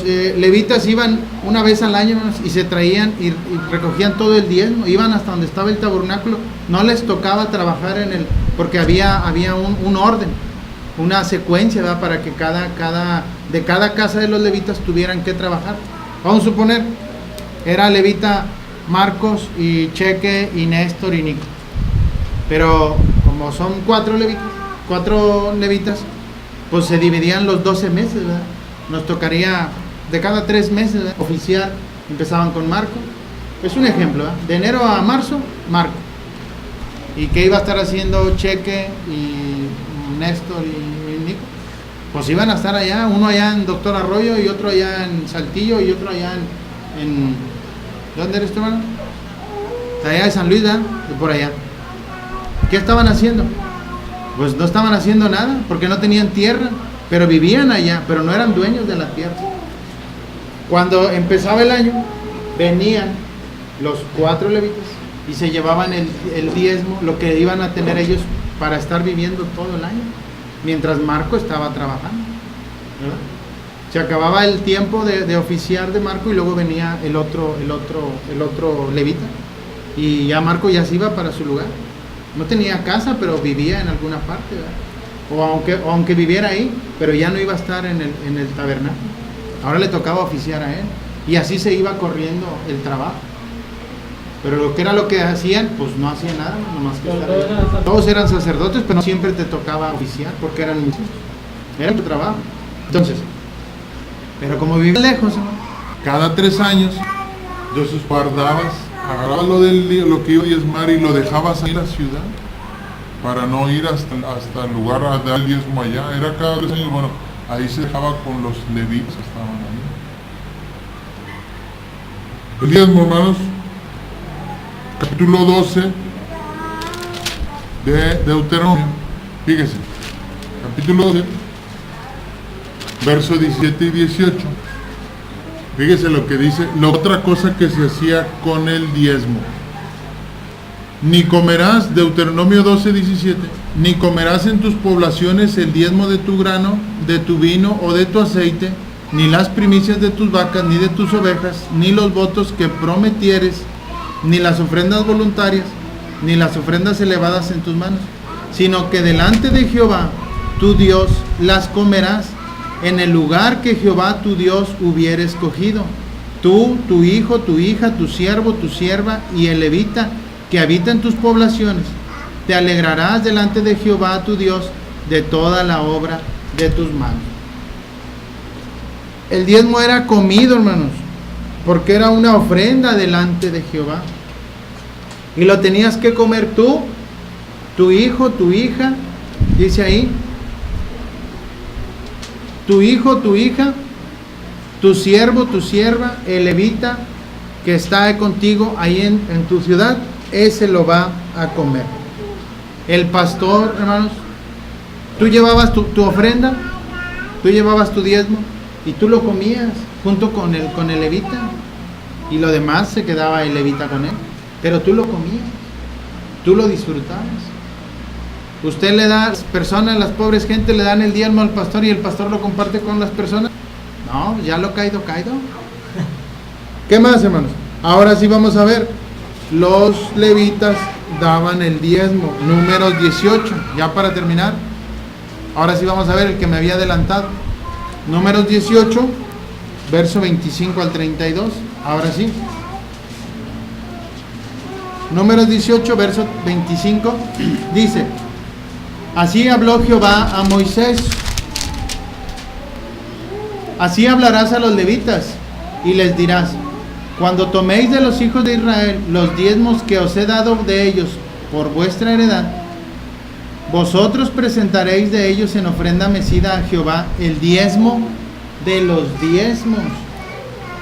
levitas iban una vez al año, hermanos, y se traían y recogían todo el diezmo, iban hasta donde estaba el tabernáculo, no les tocaba trabajar porque había un orden. una secuencia, ¿verdad? Para que de cada casa de los levitas tuvieran que trabajar. Vamos a suponer, era levita Marcos y Cheque y Néstor y Nico. Pero como son 4 levitas, pues se dividían los 12 meses, ¿verdad? Nos tocaría de cada 3 meses, ¿verdad? Oficiar. Empezaban con Marco. Es un ejemplo, ¿verdad? De enero a marzo, Marco. ¿Y qué iba a estar haciendo Cheque y Néstor y Nico? Pues iban a estar allá, uno allá en Doctor Arroyo y otro allá en Saltillo y otro allá en ¿dónde eres tú, hermano? Allá de San Luis, ¿verdad? De por allá. ¿Qué estaban haciendo? Pues no estaban haciendo nada, porque no tenían tierra, pero vivían allá, pero no eran dueños de la tierra. Cuando empezaba el año, venían los 4 levitas y se llevaban el diezmo, lo que iban a tener ellos para estar viviendo todo el año, mientras Marco estaba trabajando, ¿verdad? Se acababa el tiempo de oficiar de Marco y luego venía el otro levita, y ya Marco ya se iba para su lugar. No tenía casa, pero vivía en alguna parte, ¿verdad? O aunque viviera ahí, pero ya no iba a estar en el tabernáculo. Ahora le tocaba oficiar a él, y así se iba corriendo el trabajo. Pero lo que hacían, pues no hacían nada, nomás que estar ahí. Todos eran sacerdotes, pero no siempre te tocaba oficiar, porque eran muchos. Era tu trabajo. Entonces, pero como vivían lejos, ¿no? Cada 3 años, entonces guardabas, agarrabas lo que iba a diezmar y lo dejabas ahí en la ciudad para no ir hasta el lugar a dar el diezmo allá. Era cada 3 años, bueno, ahí se dejaba con los levitas, estaban ahí. El diezmo, hermanos, capítulo 12 de Deuteronomio. Fíjese, capítulo 12, versos 17 y 18. Fíjese lo que dice, la otra cosa que se hacía con el diezmo. Ni comerás, Deuteronomio 12, 17, ni comerás en tus poblaciones el diezmo de tu grano, de tu vino o de tu aceite, ni las primicias de tus vacas, ni de tus ovejas, ni los votos que prometieres, ni las ofrendas voluntarias, ni las ofrendas elevadas en tus manos, sino que delante de Jehová, tu Dios, las comerás en el lugar que Jehová tu Dios hubiere escogido. Tú, tu hijo, tu hija, tu siervo, tu sierva y el levita que habita en tus poblaciones. Te alegrarás delante de Jehová tu Dios de toda la obra de tus manos. El diezmo era comido, hermanos, porque era una ofrenda delante de Jehová. Y lo tenías que comer tú, tu hijo, tu hija, dice ahí, tu hijo, tu hija, tu siervo, tu sierva, el levita que está contigo ahí en tu ciudad, ese lo va a comer. El pastor, hermanos, tú llevabas tu ofrenda, tú llevabas tu diezmo y tú lo comías junto con el levita, y lo demás se quedaba el levita con él, pero tú lo comías, tú lo disfrutabas. Usted le da a las personas, las pobres gente le dan el diezmo al pastor y el pastor lo comparte con las personas. No, ya lo caído. ¿Qué más, hermanos? Ahora sí vamos a ver. Los levitas daban el diezmo. Números 18, ya para terminar. Ahora sí vamos a ver el que me había adelantado. Números 18, verso 25 al 32. Ahora sí. Números 18, verso 25. Dice: así habló Jehová a Moisés. Así hablarás a los levitas y les dirás: cuando toméis de los hijos de Israel los diezmos que os he dado de ellos por vuestra heredad, vosotros presentaréis de ellos en ofrenda mecida a Jehová el diezmo de los diezmos,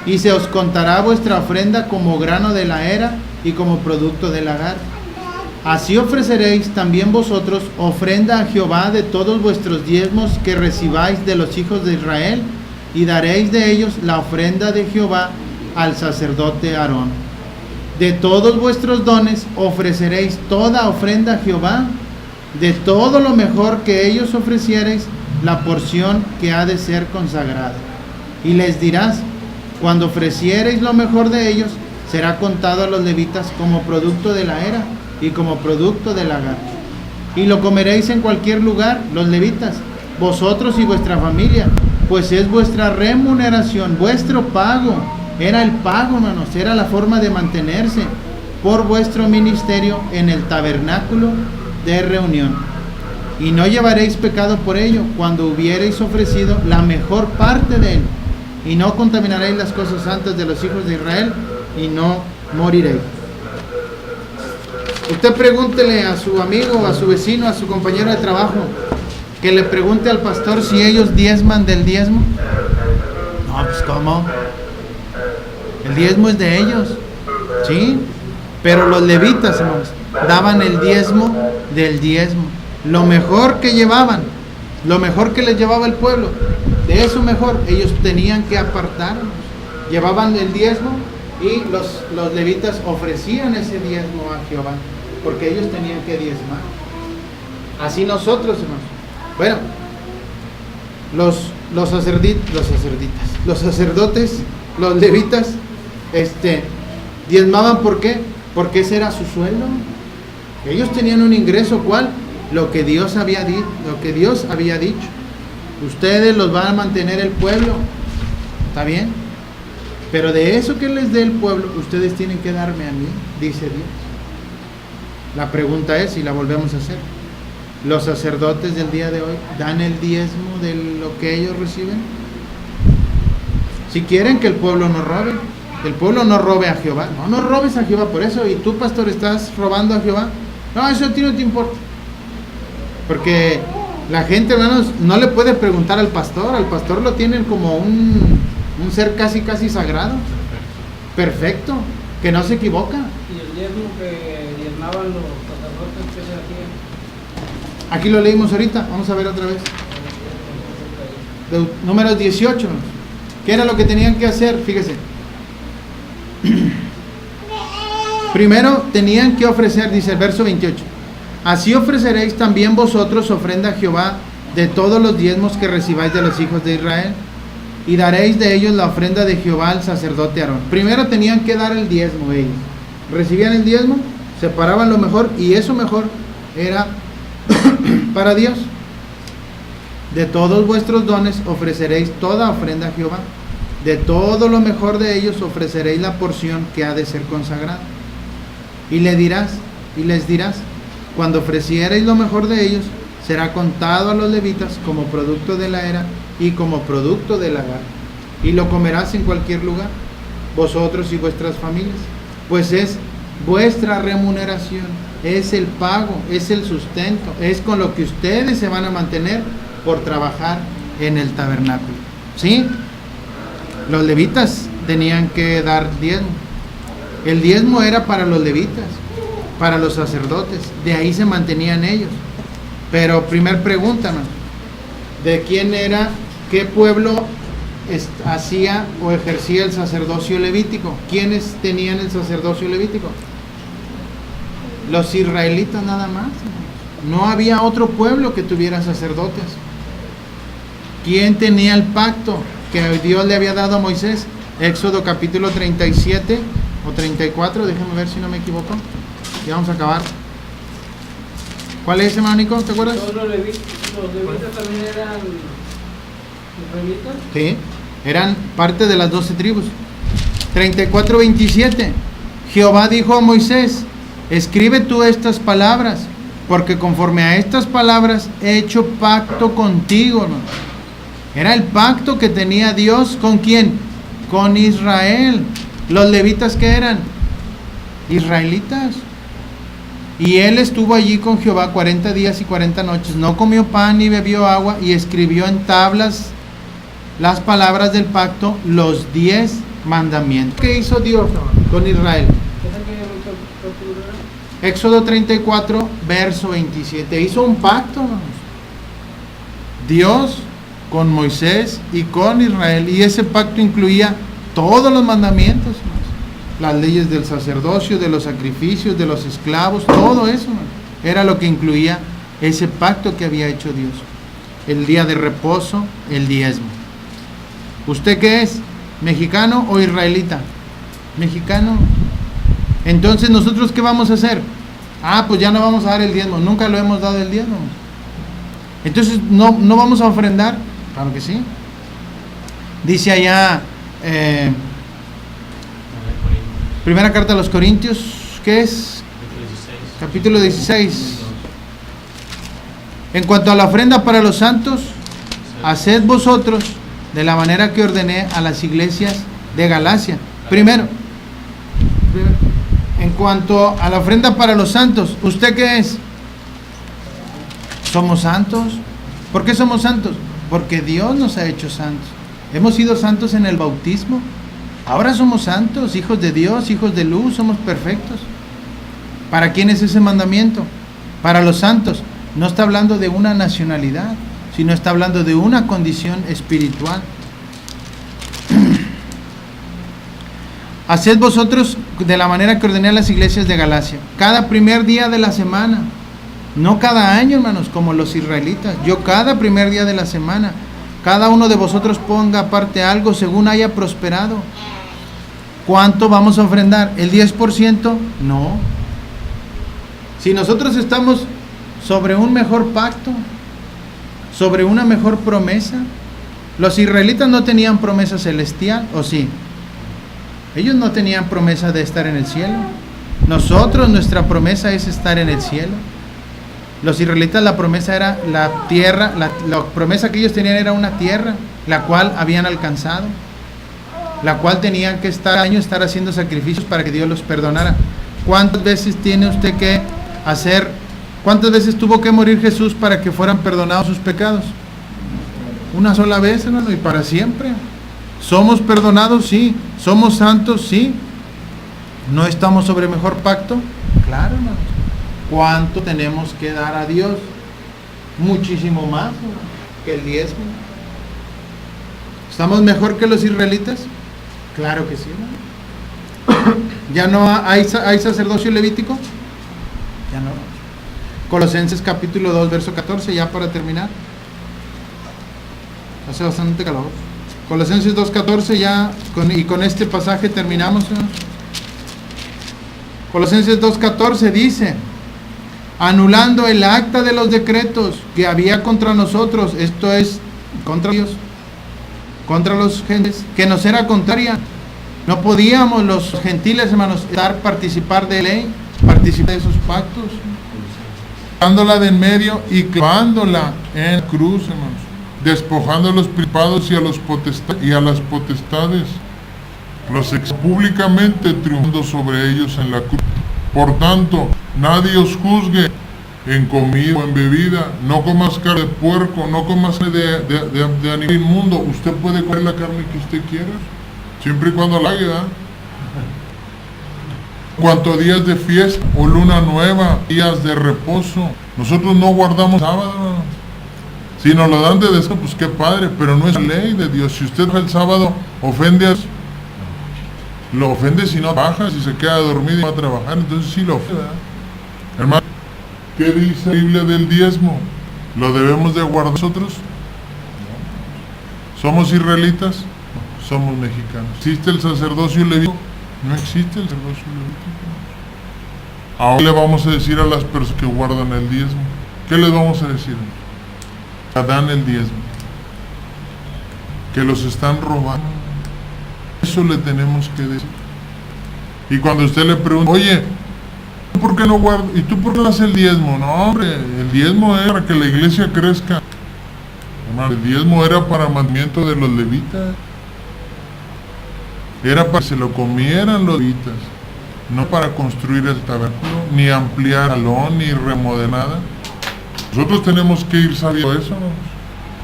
y se os contará vuestra ofrenda como grano de la era y como producto del lagar. Así ofreceréis también vosotros ofrenda a Jehová de todos vuestros diezmos que recibáis de los hijos de Israel, y daréis de ellos la ofrenda de Jehová al sacerdote Aarón. De todos vuestros dones ofreceréis toda ofrenda a Jehová, de todo lo mejor que ellos ofreciereis, la porción que ha de ser consagrada. Y les dirás: cuando ofreciereis lo mejor de ellos, será contado a los levitas como producto de la era y como producto del lagar. Y lo comeréis en cualquier lugar, los levitas, vosotros y vuestra familia, pues es vuestra remuneración, vuestro pago. Era el pago, hermanos, era la forma de mantenerse por vuestro ministerio en el tabernáculo de reunión. Y no llevaréis pecado por ello, cuando hubiereis ofrecido la mejor parte de él, y no contaminaréis las cosas santas de los hijos de Israel, y no moriréis. Usted pregúntele a su amigo, a su vecino, a su compañero de trabajo, que le pregunte al pastor si ellos diezman del diezmo. No, pues ¿cómo? El diezmo es de ellos, ¿sí? Pero los levitas, hermanos, daban el diezmo del diezmo. Lo mejor que llevaban, lo mejor que les llevaba el pueblo, de eso mejor, ellos tenían que apartarlos. Llevaban el diezmo y los levitas ofrecían ese diezmo a Jehová, porque ellos tenían que diezmar. Así nosotros, hermanos. Bueno, los sacerdotes, los levitas, diezmaban. ¿Por qué? Porque ese era su sueldo. Ellos tenían un ingreso, ¿cuál? Lo que Dios había dicho. Ustedes los van a mantener el pueblo, ¿está bien? Pero de eso que les dé el pueblo, ustedes tienen que darme a mí, dice Dios. La pregunta es, y la volvemos a hacer, ¿los sacerdotes del día de hoy dan el diezmo de lo que ellos reciben? Si quieren que el pueblo no robe, el pueblo no robe a Jehová. No robes a Jehová por eso. Y tú, pastor, estás robando a Jehová. No, eso a ti no te importa. Porque la gente, hermanos, no le puede preguntar al pastor lo tienen como un ser casi sagrado, perfecto, que no se equivoca. ¿Y el diezmo que diezmaban los sacerdotes, qué se hacía? Aquí lo leímos ahorita, vamos a ver otra vez. Números 18, ¿qué era lo que tenían que hacer? Fíjese. Primero tenían que ofrecer, dice el verso 28, así ofreceréis también vosotros ofrenda a Jehová de todos los diezmos que recibáis de los hijos de Israel, y daréis de ellos la ofrenda de Jehová al sacerdote Aarón. Primero tenían que dar el diezmo ellos. Recibían el diezmo, separaban lo mejor, y eso mejor era para Dios. De todos vuestros dones ofreceréis toda ofrenda a Jehová. De todo lo mejor de ellos ofreceréis la porción que ha de ser consagrada. Y les dirás, cuando ofreciereis lo mejor de ellos, será contado a los levitas como producto de la era y como producto del lagar, y lo comerás en cualquier lugar, vosotros y vuestras familias, pues es vuestra remuneración, es el pago, es el sustento, es con lo que ustedes se van a mantener por trabajar en el tabernáculo. ¿Sí? Los levitas tenían que dar diezmo. El diezmo era para los levitas, para los sacerdotes, de ahí se mantenían ellos. Pero primer pregunta, ¿no? ¿De quién era, qué pueblo hacía o ejercía el sacerdocio levítico? ¿Quiénes tenían el sacerdocio levítico? Los israelitas nada más. No había otro pueblo que tuviera sacerdotes. ¿Quién tenía el pacto que Dios le había dado a Moisés? Éxodo capítulo 37 o 34, déjame ver si no me equivoco. Ya vamos a acabar. ¿Cuál es ese, hermano Nico? ¿Te acuerdas? ¿Todos los levitas también eran israelitas? Sí, eran parte de las 12 tribus. 34:27. Jehová dijo a Moisés: escribe tú estas palabras, porque conforme a estas palabras he hecho pacto contigo, ¿no? Era el pacto que tenía Dios ¿con quién? Con Israel. Los levitas, ¿qué eran? Israelitas. Y él estuvo allí con Jehová 40 días y 40 noches, no comió pan ni bebió agua, y escribió en tablas las palabras del pacto, los 10 mandamientos. ¿Qué hizo Dios con Israel? Éxodo 34, verso 27. Hizo un pacto, hermanos. Dios con Moisés y con Israel, y ese pacto incluía todos los mandamientos, hermanos. Las leyes del sacerdocio, de los sacrificios, de los esclavos, todo eso, hermanos, era lo que incluía ese pacto que había hecho Dios. El día de reposo, el diezmo. ¿Usted qué es? ¿Mexicano o israelita? Mexicano. Entonces, ¿nosotros qué vamos a hacer? Pues ya no vamos a dar el diezmo. Nunca lo hemos dado el diezmo. Entonces, ¿no vamos a ofrendar? Claro que sí. Dice allá, primera carta a los Corintios, ¿qué es? Capítulo 16. En cuanto a la ofrenda para los santos, haced vosotros de la manera que ordené a las iglesias de Galacia. Primero, en cuanto a la ofrenda para los santos, ¿usted qué es? ¿Somos santos? ¿Por qué somos santos? Porque Dios nos ha hecho santos. Hemos sido santos en el bautismo. Ahora somos santos, hijos de Dios, hijos de luz, somos perfectos. ¿Para quién es ese mandamiento? Para los santos. No está hablando de una nacionalidad, sino está hablando de una condición espiritual. Haced vosotros de la manera que ordené a las iglesias de Galacia. Cada primer día de la semana. No cada año, hermanos, como los israelitas. Yo cada primer día de la semana. Cada uno de vosotros ponga aparte algo según haya prosperado. ¿Cuánto vamos a ofrendar? ¿El 10%? No. Si nosotros estamos sobre un mejor pacto, sobre una mejor promesa, los israelitas no tenían promesa celestial, ¿o sí? Ellos no tenían promesa de estar en el cielo. Nosotros, nuestra promesa es estar en el cielo. Los israelitas, la promesa era la tierra, la promesa que ellos tenían era una tierra, la cual habían alcanzado, la cual tenían que estar haciendo sacrificios para que Dios los perdonara. ¿Cuántas veces tiene usted que hacer? ¿Cuántas veces tuvo que morir Jesús para que fueran perdonados sus pecados? Una sola vez, hermano, y para siempre. ¿Somos perdonados? Sí. ¿Somos santos? Sí. ¿No estamos sobre mejor pacto? Claro, hermano. ¿Cuánto tenemos que dar a Dios? Muchísimo más, hermano, que el diezmo. ¿Estamos mejor que los israelitas? Claro que sí, hermano. ¿Ya no hay sacerdocio levítico? Ya no. Colosenses capítulo 2, verso 14, ya para terminar. Hace bastante calor. Colosenses 2:14, ya con este pasaje terminamos. Colosenses 2:14 dice: anulando el acta de los decretos que había contra nosotros, esto es, contra Dios, contra los gentiles, que nos era contraria. No podíamos los gentiles, hermanos, participar de ley, participar de esos pactos. Dándola de en medio y clavándola en cruz, hermanos, despojando a los principados y a las potestades, los públicamente triunfando sobre ellos en la cruz. Por tanto, nadie os juzgue en comida o en bebida, no comas carne de puerco, no comas carne de animal inmundo. Usted puede comer la carne que usted quiera, siempre y cuando la haga. Cuanto a días de fiesta o luna nueva, días de reposo, nosotros no guardamos sábado, hermano. Si nos lo dan de descanso, pues qué padre, pero no es la ley de Dios. Si usted el sábado ofende a Dios, lo ofende si no trabaja, si se queda dormido y va a trabajar, entonces sí lo ofende, ¿verdad? Hermano, ¿qué dice la Biblia del diezmo? ¿Lo debemos de guardar nosotros? ¿Somos israelitas? No, somos mexicanos. ¿Existe el sacerdocio levítico? No existe el sacerdocio levítico. Ahora le vamos a decir a las personas que guardan el diezmo. ¿Qué les vamos a decir? Que dan el diezmo, que los están robando. Eso le tenemos que decir. Y cuando usted le pregunta, oye, ¿tú por qué no guardas? ¿Y tú por qué no haces el diezmo? No, hombre, el diezmo era para que la iglesia crezca. El diezmo era para el mantenimiento de los levitas. Era para que se lo comieran los levitas, no para construir el tabernáculo, ni ampliar el salón, ni remodelar nada. Nosotros tenemos que ir sabiendo eso, ¿no?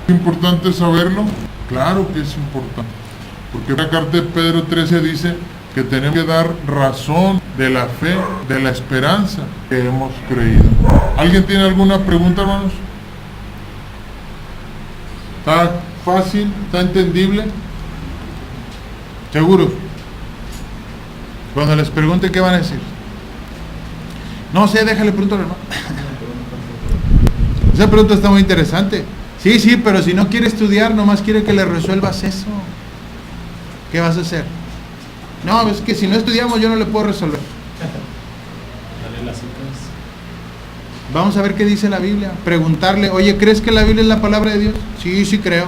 ¿Es importante saberlo? Claro que es importante, porque la carta de Pedro 13 dice que tenemos que dar razón de la fe, de la esperanza que hemos creído. ¿Alguien tiene alguna pregunta, hermanos? ¿Está fácil? ¿Está entendible? ¿Seguros? Cuando les pregunte, ¿qué van a decir? No sé, déjale preguntar, hermano. Esa pregunta está muy interesante. Sí, pero si no quiere estudiar, nomás quiere que le resuelvas eso. ¿Qué vas a hacer? No, es que si no estudiamos yo no le puedo resolver. Dale las citas. Vamos a ver qué dice la Biblia. Preguntarle, oye, ¿crees que la Biblia es la palabra de Dios? Sí, sí creo.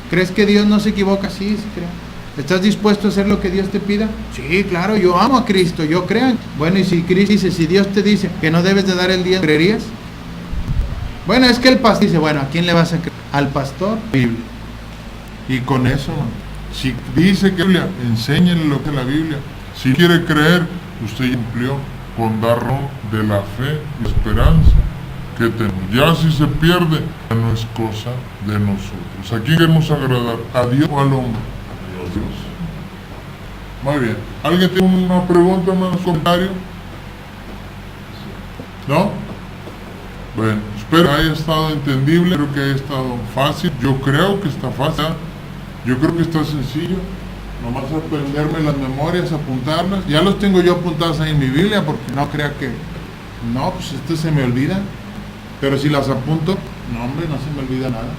¿Crees que Dios no se equivoca? Sí, sí creo. ¿Estás dispuesto a hacer lo que Dios te pida? Sí, claro, yo amo a Cristo, yo creo. Bueno, y si Cristo dice, si Dios te dice que no debes de dar el diezmo, ¿creerías? Bueno, es que el pastor dice, bueno, ¿a quién le vas a creer? ¿Al pastor? Biblia. Y con eso, si dice que la Biblia, enséñenle lo que es la Biblia. Si quiere creer, usted ya cumplió con darnos de la fe y esperanza que tenemos. Ya si se pierde, ya no es cosa de nosotros. ¿A quién queremos agradar? ¿A Dios o al hombre? A Dios. Muy bien. ¿Alguien tiene una pregunta, un comentario? ¿No? Bueno, espero que haya estado entendible, creo que haya estado fácil. Yo creo que está fácil. Yo creo que está sencillo. Nomás aprenderme las memorias, apuntarlas. Ya los tengo yo apuntadas ahí en mi Biblia, porque no crea que, no, pues esto se me olvida. Pero si las apunto, no hombre, no se me olvida nada.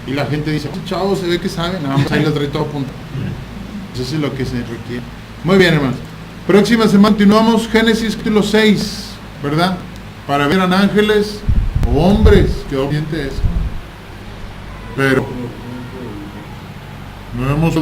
Y la gente dice, chavo, se ve que sabe. No, pues ahí lo trae todo apuntado. Eso es lo que se requiere. Muy bien, hermanos. Próxima semana continuamos Génesis capítulo 6, ¿verdad? Para ver a ángeles o hombres, que obviamente es. Pero no hemos